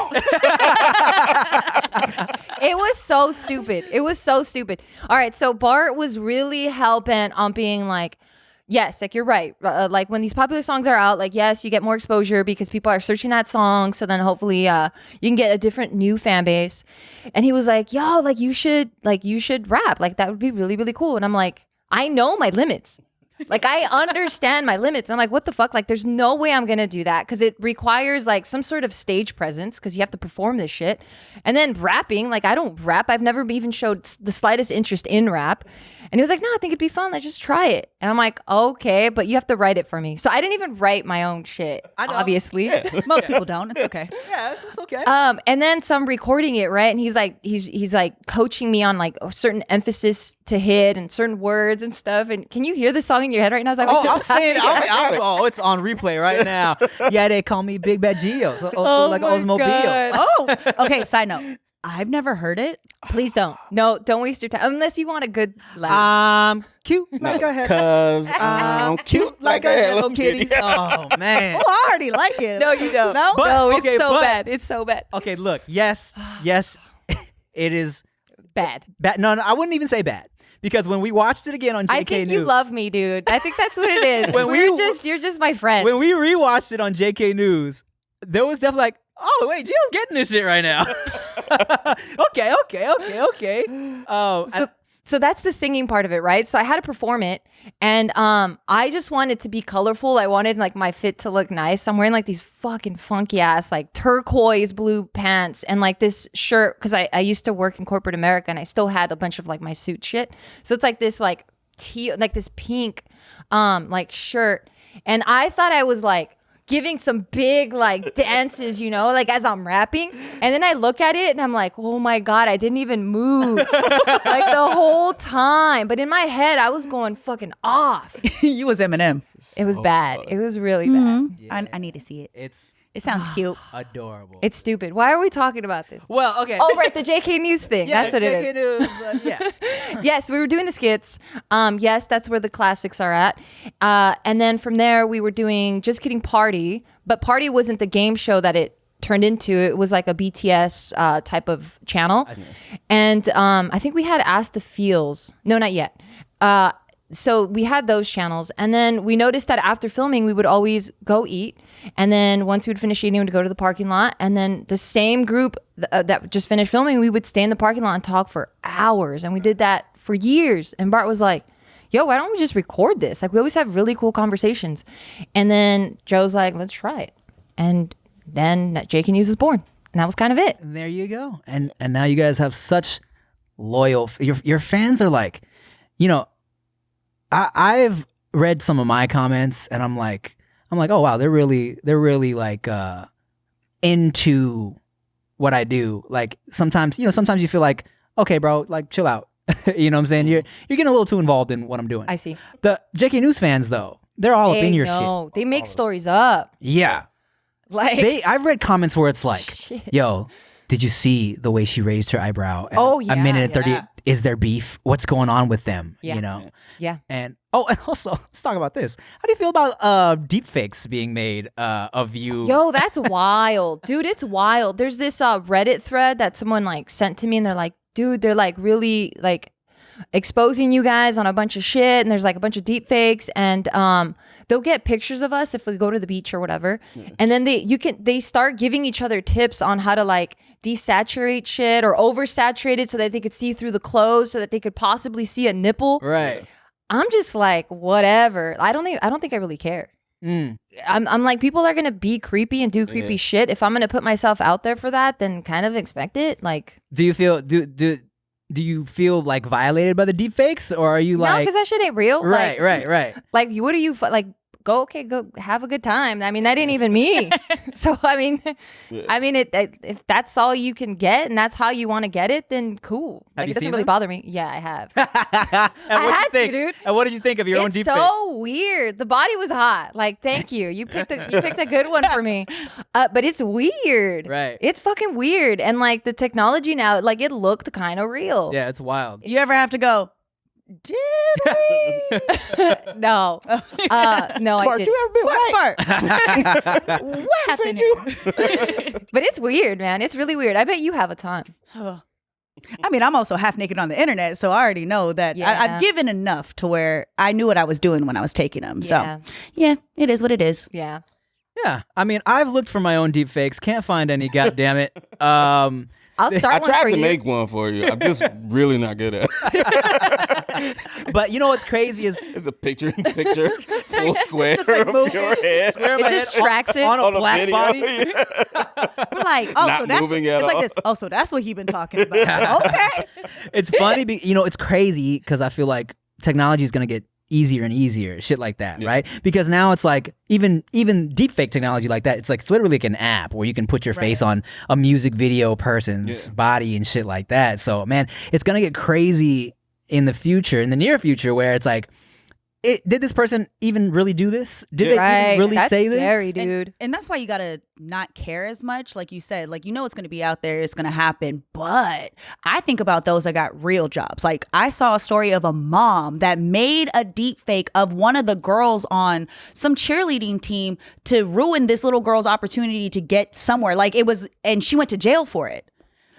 It was so stupid. All right, so Bart was really hell-bent on being like, yes, like you're right. Like when these popular songs are out, like yes, you get more exposure because people are searching that song. So then hopefully you can get a different new fan base. And he was like, yo, like you should rap. Like that would be really, really cool. And I'm like, I know my limits. Like I understand my limits. I'm like, what the fuck? Like there's no way I'm gonna do that because it requires like some sort of stage presence because you have to perform this shit. And then rapping, like I don't rap. I've never even showed the slightest interest in rap. And he was like, no, I think it'd be fun. Let's just try it. And I'm like, okay, but you have to write it for me. So I didn't even write my own shit, I know. obviously. Most people don't. It's okay. Yeah, it's okay. And then some recording it, right? And he's like coaching me on like a certain emphasis to hit and certain words and stuff. And can you hear the song in your head right now? I was like, Oh, I'm saying, it's on replay right now. Yeah, they call me Big Bad Geo, so like Oldsmobile. Oh, okay. Side note. I've never heard it. please don't. No, don't waste your time unless you want a good laugh. I'm cute like a head. Cause I'm cute like a Hello Kitty. Oh man. Oh, I already like it. No, you don't. No? But- no, it's okay, so but- bad. It's so bad. Okay, look. Yes, it is Bad. bad. No, I wouldn't even say bad because when we watched it again on JK I think News, you love me, dude. I think that's what it is. When You're just my friend. when we rewatched it on JK News, there was definitely like, oh wait, Gio's getting this shit right now. Okay. Oh, So that's the singing part of it, right? So I had to perform it, and I just wanted to be colorful. I wanted like my fit to look nice. I'm wearing like these fucking funky ass like turquoise blue pants and like this shirt because I used to work in corporate America and I still had a bunch of like my suit shit. So it's like this like like this pink like shirt, and I thought I was like giving some big like dances, you know, like as I'm rapping. And then I look at it and I'm like, oh my God, I didn't even move like the whole time. But in my head, I was going fucking off. You was Eminem. It was bad. It was really bad. Yeah. I need to see it. It It's sounds cute. adorable. It's stupid. Why are we talking about this? Well, okay. Oh, right. The JK News thing. Yeah, That's what JK it is. News, yeah. Yes, we were doing the skits. Yes, that's where the classics are at. And then from there, we were doing Just Kidding Party. But Party wasn't the game show that it turned into. It was like a BTS type of channel. And I think we had Ask the Feels. No, not yet. So we had those channels. And then we noticed that after filming, we would always go eat. And then once we would finish eating, we would go to the parking lot. And then the same group that just finished filming, we would stay in the parking lot and talk for hours. And we did that for years. And Bart was like, yo, why don't we just record this? Like, we always have really cool conversations. And then Joe's like, let's try it. And then JK News was born. And that was kind of it. And there you go. And now you guys have such loyal, your fans are like, you know, I've read some of my comments and I'm like, oh wow, they're really like into what I do. Like sometimes you feel like, okay, bro, like chill out. You know what I'm saying? You're getting a little too involved in what I'm doing. I see. The JK News fans though, they're all up in your shit. They make stories up. Yeah. Like I've read comments where it's like, shit. yo, did you see the way she raised her eyebrow? At Oh, yeah, a minute and 30. yeah. Is there beef? What's going on with them? Yeah. You know? Yeah. And also, let's talk about this. How do you feel about deepfakes being made of you? Yo, that's wild. Dude, it's wild. There's this Reddit thread that someone like sent to me and they're like, dude, they're like really like exposing you guys on a bunch of shit, and there's like a bunch of deep fakes, and they'll get pictures of us if we go to the beach or whatever, and then they start giving each other tips on how to like desaturate shit or oversaturate it so that they could see through the clothes, so that they could possibly see a nipple. Right. I'm just like, whatever. I don't think I really care. I'm like, people are gonna be creepy and do creepy shit. If I'm gonna put myself out there for that, then kind of expect it. Like, Do you feel do you feel like violated by the deepfakes, or are you no, like because that shit ain't real. right? Like, what do you like? Go have a good time. I mean, that ain't even me. So I mean, if that's all you can get and that's how you want to get it, then cool. Like, Have you it doesn't seen really them? bother me. Yeah, I have. And what'd you had to, think? dude. And what did you think of your own It's deepfake? so weird. The body was hot. Like, thank you. You picked a good one for me. But it's weird. Right. It's fucking weird. And like the technology now, like it looked kind of real. Yeah, it's wild. You ever have to go, did we? No. No, I Bart, didn't. you ever been What right? part? What happened? But it's weird, man. It's really weird. I bet you have a ton. I mean, I'm also half naked on the internet, so I already know that Yeah. I've given enough to where I knew what I was doing when I was taking them. Yeah. So, yeah, it is what it is. Yeah. Yeah, I mean, I've looked for my own deepfakes, can't find any. God damn it. I'll I start one tried for to you. make one for you. I'm just really not good at it. But you know what's crazy is It's a picture full square Just like of move your head. Square of It my just head tracks it. on a On a black video. body. Yeah. We're like, oh, Not so that's moving it's at like all. this. Oh, so that's what he been talking about. Okay. It's funny, it's crazy because I feel like technology is gonna get easier and easier, shit like that, right? Because now it's like even deepfake technology like that, it's literally like an app where you can put your face on a music video person's body and shit like that. So man, it's gonna get crazy in the near future, where it's like, did this person even really do this? Did they even really That's say this? scary, dude. And that's why you gotta not care as much. Like you said, like, it's gonna be out there, it's gonna happen. But I think about those that got real jobs. Like, I saw a story of a mom that made a deep fake of one of the girls on some cheerleading team to ruin this little girl's opportunity to get somewhere. Like, it was, and she went to jail for it.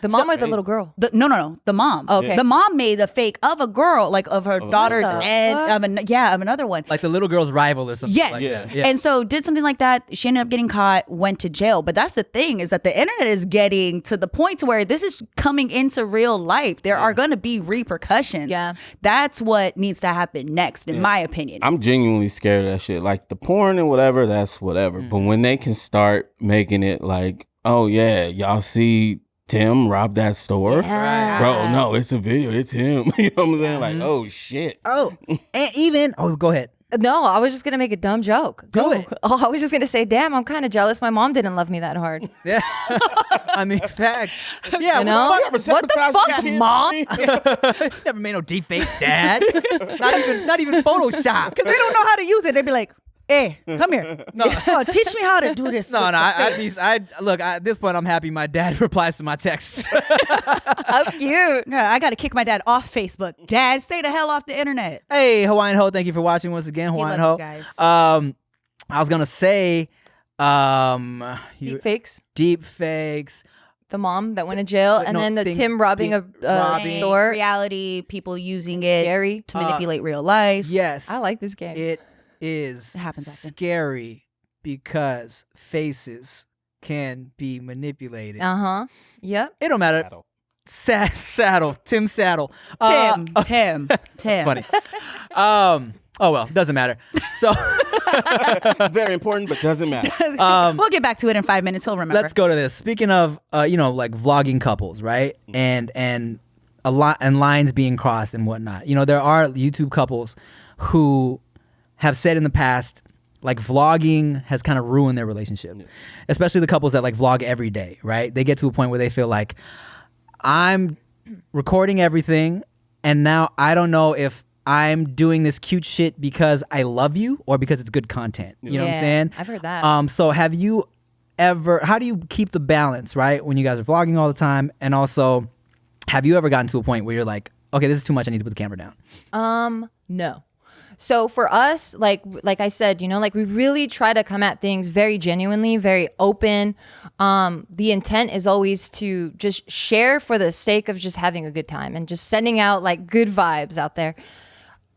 The mom or the little girl? No. The mom. Okay. The mom made a fake of a girl, like of her daughter's what the and of another one. Like the little girl's rival or something Yes. like that. Yeah. And so did something like that. She ended up getting caught, went to jail. But that's the thing, is that the internet is getting to the point to where this is coming into real life. There are going to be repercussions. Yeah. That's what needs to happen next, in my opinion. I'm genuinely scared of that shit. Like the porn and whatever, that's whatever. But when they can start making it like, oh yeah, y'all see Tim rob that store? Yeah. Bro, no, it's a video. It's him. You know what I'm saying? Like, oh shit. Oh, and even go ahead. No, I was just gonna make a dumb joke. Do it. Oh, I was just gonna say, damn, I'm kind of jealous. My mom didn't love me that hard. Yeah, I mean facts. Yeah, You know? What the fuck, mom? never made no deep fake, Dad. not even Photoshop. Because they don't know how to use it. They'd be like, hey, come here. Teach me how to do this. No, at this point, I'm happy my dad replies to my texts. How cute. Yeah, I got to kick my dad off Facebook. Dad, stay the hell off the internet. Hey, Hawaiian Ho, thank you for watching once again, Hawaiian Ho. love you guys. I was gonna say, Deepfakes. Deepfakes. The mom that went to jail, and No, then the being- Tim robbing a robbing. store. Reality, people using it Scary. to manipulate real life. Yes, I like this game. It is happens often. scary because faces can be manipulated. Yep. It don't matter. Saddle, Tim Saddle. Tim. Funny. Oh well, doesn't matter. So Very important, but doesn't matter. We'll get back to it in 5 minutes. He'll remember. let's go to this. Speaking of, like vlogging couples, right? And a lot and lines being crossed and whatnot. There are YouTube couples who have said in the past, like vlogging has kind of ruined their relationship, especially the couples that like vlog every day, right? They get to a point where they feel like I'm recording everything, and now I don't know if I'm doing this cute shit because I love you or because it's good content. You know what I'm saying? I've heard that. So how do you keep the balance, right? When you guys are vlogging all the time, and also have you ever gotten to a point where you're like, okay, this is too much, I need to put the camera down? No. So for us, like I said, we really try to come at things very genuinely, very open. The intent is always to just share for the sake of just having a good time and just sending out like good vibes out there.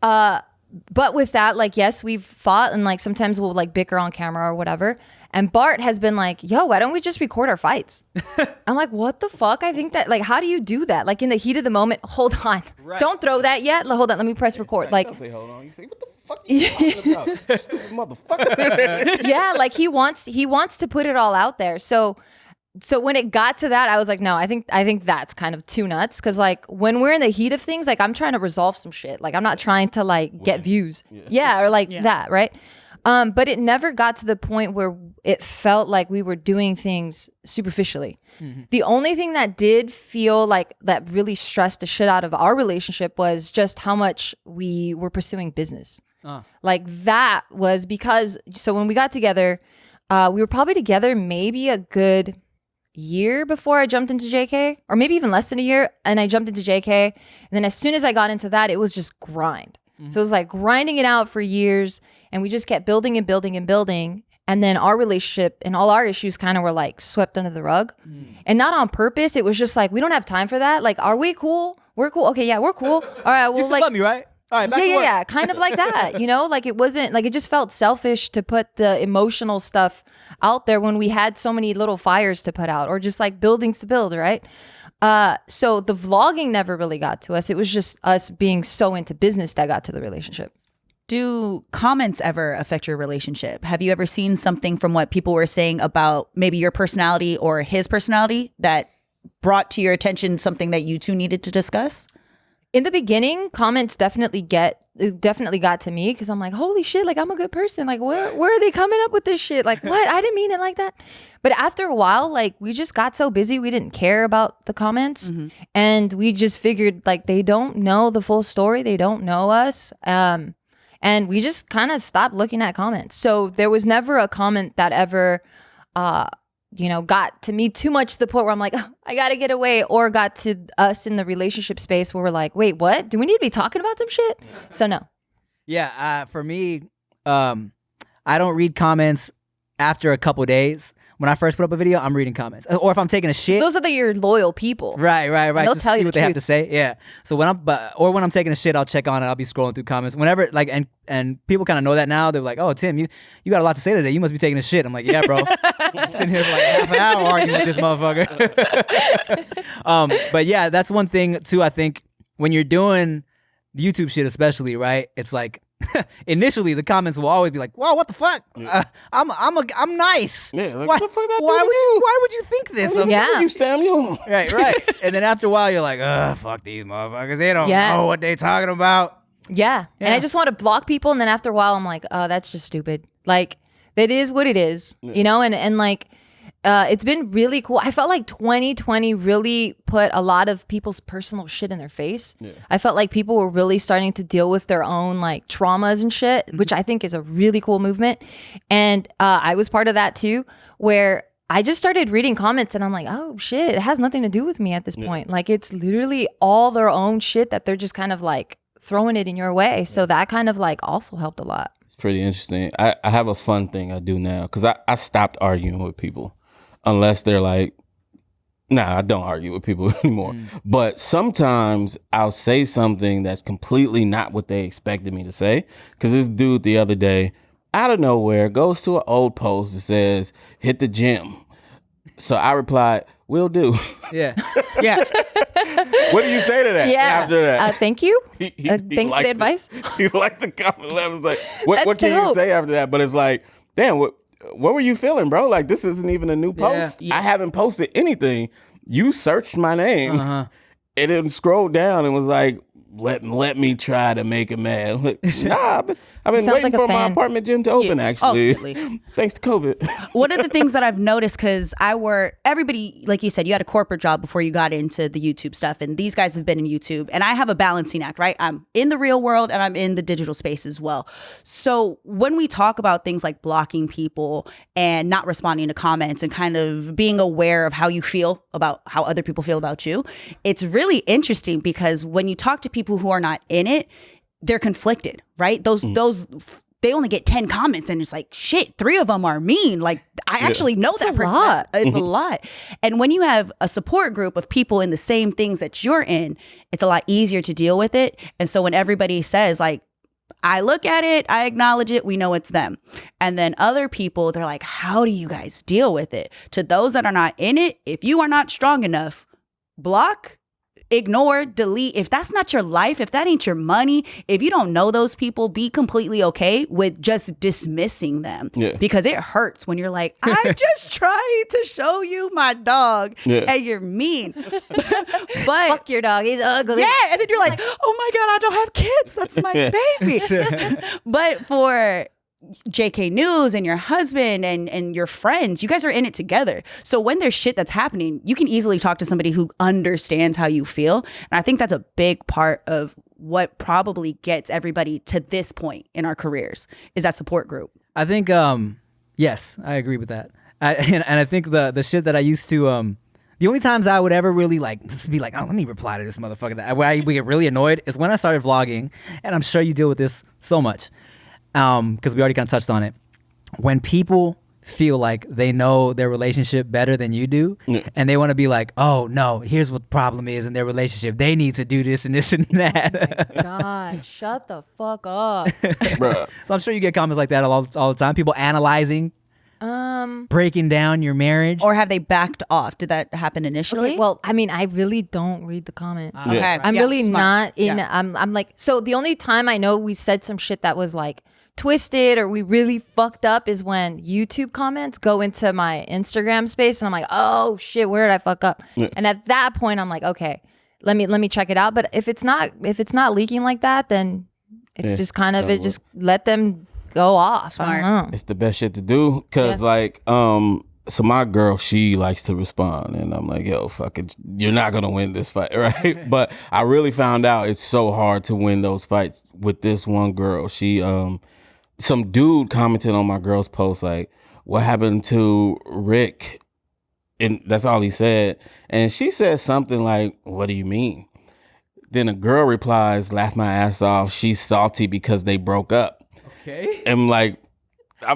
But with that, like, yes, we've fought, and like sometimes we'll like bicker on camera or whatever. And Bart has been like, yo, why don't we just record our fights? I'm like, what the fuck? I think that, like, how do you do that? Like in the heat of the moment, hold on. Right. Don't throw that yet. Hold on, let me press record. Like, Don't say hold on. You say, what the fuck are you talking about? Stupid motherfucker. yeah, like he wants to put it all out there. So when it got to that, I was like, no, I think that's kind of too nuts. Because like when we're in the heat of things, like I'm trying to resolve some shit. Like I'm not trying to like get views. Yeah, or like that, right? But it never got to the point where it felt like we were doing things superficially. Mm-hmm. The only thing that did feel like that really stressed the shit out of our relationship was just how much we were pursuing business. Like that was because, so when we got together, we were probably together maybe a good year before I jumped into JK, or maybe even less than a year, and I jumped into JK. And then as soon as I got into that, it was just grind. Mm-hmm. So it was like grinding it out for years, and we just kept building and building and building. And then our relationship and all our issues kind of were like swept under the rug. And not on purpose. It was just like, we don't have time for that. Like, are we cool? We're cool. Okay, yeah, we're cool. All right, well, You still like, love me, right? All right, back to work. yeah, kind of like that, like it wasn't like, it just felt selfish to put the emotional stuff out there when we had so many little fires to put out, or just like buildings to build, right? So the vlogging never really got to us. It was just us being so into business that got to the relationship. Do comments ever affect your relationship? Have you ever seen something from what people were saying about maybe your personality or his personality that brought to your attention something that you two needed to discuss? In the beginning, comments definitely got to me, because I'm like, holy shit, like I'm a good person. Like where are they coming up with this shit? Like what? I didn't mean it like that. But after a while, like we just got so busy, we didn't care about the comments. Mm-hmm. And we just figured like they don't know the full story. They don't know us. And we just kind of stopped looking at comments. So there was never a comment that ever got to me too much to the point where I'm like, oh, I got to get away, or got to us in the relationship space where we're like, wait, what? Do we need to be talking about some shit? So no. Yeah, for me, I don't read comments after a couple days. when I first put up a video, I'm reading comments. Or if I'm taking a shit. Those are your loyal people. Right. They'll to tell see you what the they have truth. to say. Yeah. So when I'm taking a shit, I'll check on it. I'll be scrolling through comments. Whenever like and people kind of know that now. They're like, "Oh, Tim, you got a lot to say today. You must be taking a shit." I'm like, "Yeah, bro." I'm sitting here for like half an hour arguing with this motherfucker. But yeah, that's one thing too. I think when you're doing YouTube shit, especially, right? It's like initially the comments will always be like, "Wow, what the fuck? I'm nice. Yeah, like, why, what the fuck that why would you think this? of me?" Yeah. You Samuel. Right. And then after a while, you're like, fuck these motherfuckers. They don't Yeah. know what they talking about. Yeah. And I Yeah. just want to block people. And then after a while, I'm like, oh, that's just stupid. Like, it is what it is, you know? And like, it's been really cool. I felt like 2020 really put a lot of people's personal shit in their face. Yeah. I felt like people were really starting to deal with their own like traumas and shit, which I think is a really cool movement. And I was part of that too, where I just started reading comments and I'm like, oh shit, it has nothing to do with me at this point. Like it's literally all their own shit that they're just kind of like throwing it in your way. So that kind of like also helped a lot. It's pretty interesting. I have a fun thing I do now because I stopped arguing with people unless they're like, nah, I don't argue with people anymore. But sometimes I'll say something that's completely not what they expected me to say. Because this dude the other day, out of nowhere, goes to an old post that says, hit the gym. So I replied, will do. Yeah. What do you say to that after that? Thank you. He Thanks for liked the advice. He liked the comment. I was like, what That's can you dope. say after that? But it's like, damn, what were you feeling, bro? Like, this isn't even a new post. Yeah. I haven't posted anything. You searched my name and then scrolled down and was like, let me try to make him mad. Like, nah, I've been Sounds waiting like a for my fan. apartment gym to open, actually. ultimately. Thanks to COVID. One of the things that I've noticed, because everybody, like you said, you had a corporate job before you got into the YouTube stuff, and these guys have been in YouTube, and I have a balancing act, right? I'm in the real world and I'm in the digital space as well. So when we talk about things like blocking people and not responding to comments and kind of being aware of how you feel about how other people feel about you, it's really interesting because when you talk to people who are not in it, they're conflicted, right? Those they only get 10 comments and it's like, shit, 3 of them are mean. Like, I actually know that person. lot. It's a lot. And when you have a support group of people in the same things that you're in, it's a lot easier to deal with it. And so when everybody says like, I look at it, I acknowledge it, we know it's them. And then other people, they're like, how do you guys deal with it? To those that are not in it, if you are not strong enough, block, ignore, delete. If that's not your life, if that ain't your money, if you don't know those people, be completely okay with just dismissing them. Yeah. Because it hurts when you're like, I'm just trying to show you my dog and you're mean. But Fuck your dog. He's ugly. yeah, and then you're like, oh my God, I don't have kids. That's my baby. But for JK News and your husband and your friends, you guys are in it together. So when there's shit that's happening, you can easily talk to somebody who understands how you feel. And I think that's a big part of what probably gets everybody to this point in our careers is that support group. I think, yes, I agree with that. And I think the shit that I used to, the only times I would ever really like just be like, oh, let me reply to this motherfucker, where I would get really annoyed is when I started vlogging, and I'm sure you deal with this so much, because we already kind of touched on it. When people feel like they know their relationship better than you do, and they want to be like, oh no, here's what the problem is in their relationship. They need to do this and this and that. God, shut the fuck up. Bruh. So I'm sure you get comments like that all the time. People analyzing, breaking down your marriage. Or have they backed off? Did that happen initially? Okay, well, I mean, I really don't read the comments. okay. I'm Yeah, really smart. not in. Yeah. I'm like, so the only time I know we said some shit that was like twisted or we really fucked up is when YouTube comments go into my Instagram space and I'm like, oh shit, where did I fuck up? And at that point, I'm like, okay, let me check it out. But if it's not leaking like that, then it just kind of just let them go off. I don't know. It's the best shit to do because like so my girl, she likes to respond and I'm like, yo, fuck it, you're not gonna win this fight, right? But I really found out it's so hard to win those fights with this one girl. She some dude commented on my girl's post like, what happened to Rick? And that's all he said. And she said something like, what do you mean? Then a girl replies, laugh my ass off, she's salty because they broke up. Okay. And like,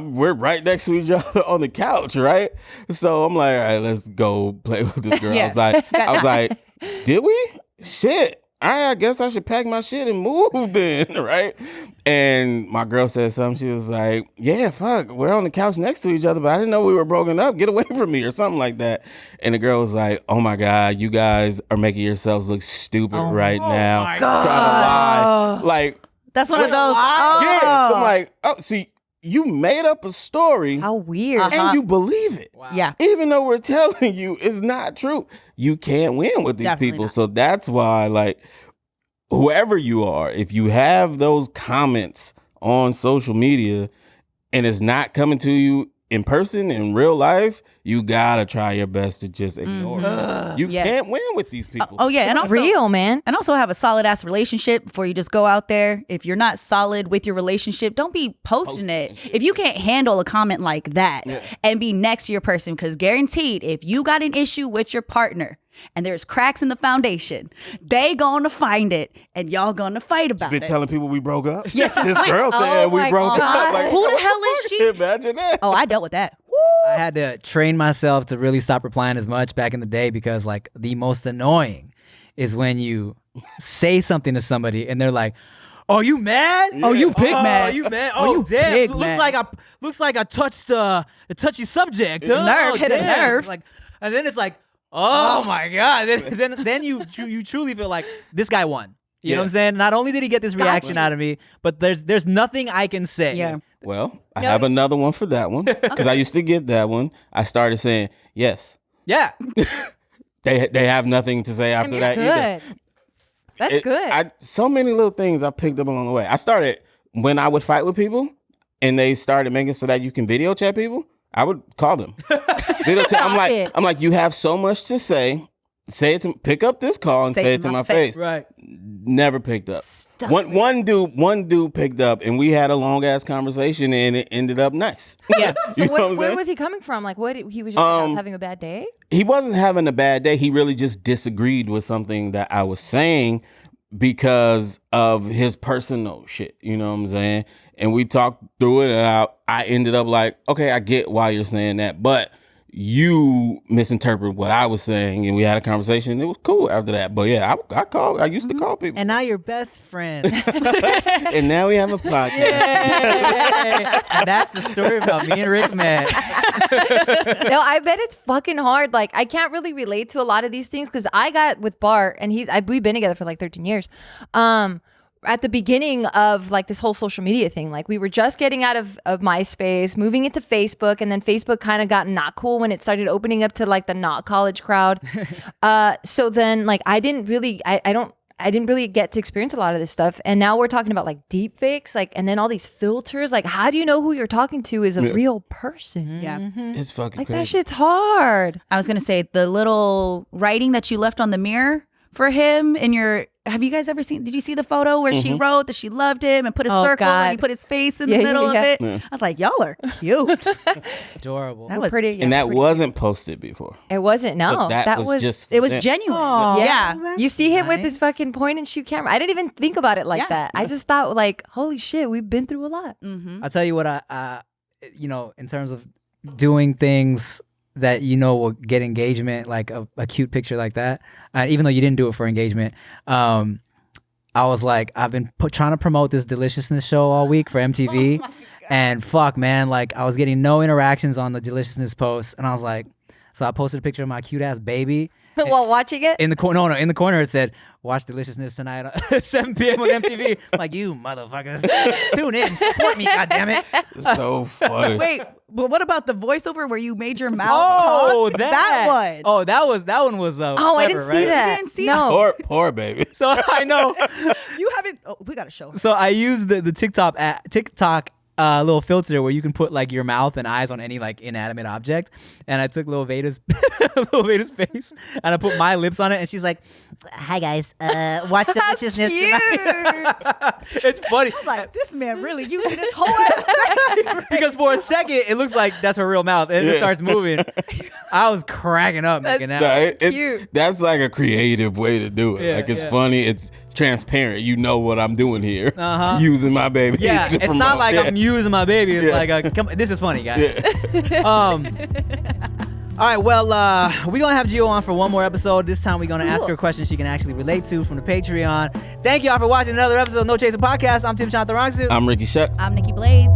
we're right next to each other on the couch, right? So I'm like, all right, let's go play with this girl. Yeah. I was like, did we? Shit. All right, I guess I should pack my shit and move then, right? And my girl said something. She was like, yeah, fuck, we're on the couch next to each other, but I didn't know we were broken up. Get away from me or something like that. And the girl was like, oh my God, you guys are making yourselves look stupid right now. my Trying to lie. Like, That's one of those. yeah. So I'm like, oh, see, you made up a story How weird. and you believe it. Wow. Yeah. Even though we're telling you it's not true, you can't win with these Definitely people. not. So that's why, like, whoever you are, if you have those comments on social media and it's not coming to you in person, in real life, you gotta try your best to just ignore it. You Yeah. can't win with these people. Oh yeah, and also Real, man. And also have a solid ass relationship before you just go out there. If you're not solid with your relationship, don't be posting it. If you can't handle a comment like that and be next to your person, because guaranteed, if you got an issue with your partner and there's cracks in the foundation, they gonna find it and y'all gonna fight about Been it. telling people we broke up. Yes, this it's girl said Oh we my broke God. up. Like, Who the what hell is fuck? she? Imagine that. Oh, I dealt with that. I had to train myself to really stop replying as much back in the day because like the most annoying is when you say something to somebody and they're like, "Oh, you mad? Oh, you big mad. Oh, you mad? Oh, Oh, you damn! big looks mad. like I touched a touchy subject. Oh, Nerve, hit a damn." nerve. Like, and then it's like, oh my God! Then you truly feel like this guy won. You know what I'm saying? Not only did he get this reaction out of me, but there's nothing I can say. Yeah. Well, I have another one for that one because I used to get that one. I started saying yes. Yeah. They have nothing to say after that either. Good. That's good. So many little things I picked up along the way. I started when I would fight with people and they started making so that you can video chat people. I would call them. Video chat. I'm like, you have so much to say. Say it to pick up this call and say it to my face. Right. Never picked up. One dude picked up and we had a long ass conversation and it ended up nice. Yeah. So You know what I'm where saying? was he coming from? Like, what? He was just like, I was having a bad day? He wasn't having a bad day. He really just disagreed with something that I was saying because of his personal shit. You know what I'm saying? And we talked through it and I ended up like, okay, I get why you're saying that, but you misinterpret what I was saying and we had a conversation. It was cool after that. But yeah, I used to call people. And now you're best friends. And now we have a podcast. And that's the story about me and Rick, man. No, I bet it's fucking hard. Like, I can't really relate to a lot of these things because I got with Bart and we've been together for like 13 years. At the beginning of like this whole social media thing, like we were just getting out of MySpace, moving into Facebook, and then Facebook kind of got not cool when it started opening up to like the not college crowd. So then like I didn't really get to experience a lot of this stuff. And now we're talking about like deepfakes, like, and then all these filters. Like, how do you know who you're talking to is a real person? Yeah. It's fucking Like crazy. that shit's hard. I was gonna say the little writing that you left on the mirror for him in your. Have you guys ever seen? Did you see the photo where she wrote that she loved him and put a circle and he put his face in the middle of it? Yeah. I was like, y'all are cute. Adorable. That was Pretty. And that pretty wasn't posted before. It wasn't. No, So that was just it was them. genuine. Yeah. You see him with nice. his fucking point and shoot camera. I didn't even think about it like Yeah. that. I just thought like, holy shit, we've been through a lot. I'll tell you what I in terms of doing things that will get engagement, like a cute picture like that, even though you didn't do it for engagement. I was like, I've been trying to promote this deliciousness show all week for MTV, and fuck, man, like I was getting no interactions on the deliciousness posts, and I was like, so I posted a picture of my cute ass baby. While watching it, In the corner, in the corner, it said, "Watch Deliciousness tonight at 7 p.m. on MTV." I'm like, you motherfuckers, tune in, support me, goddammit. It's so funny. Wait, but what about the voiceover where you made your mouth Oh, talk? that one. Oh, that one was. oh, I didn't see that. You didn't see no. Poor baby. So I know. You haven't. Oh, we got to show. So I used the TikTok little filter where you can put like your mouth and eyes on any like inanimate object, and I took Lil Veda's face and I put my lips on it, and she's like, "Hi guys, watch Deliciousness tonight." It's funny. I was like, this man really using his whole ass. Because for a second it looks like that's her real mouth, and it starts moving. I was cracking up making that. Nah, Cute. that's like a creative way to do it. Yeah, like it's yeah. funny. It's transparent. You know what I'm doing here. Uh-huh. Using my baby. Yeah, to it's promote. not like Yeah. I'm using my baby. It's Yeah. like, come, this is funny, guys. Yeah. All right, well, we're going to have Geo on for one more episode. This time we're going to ask her questions she can actually relate to from the Patreon. Thank y'all for watching another episode of No Chaser Podcast. I'm Tim Chantarangsu. I'm Ricky Shucks. I'm Nikki Blades.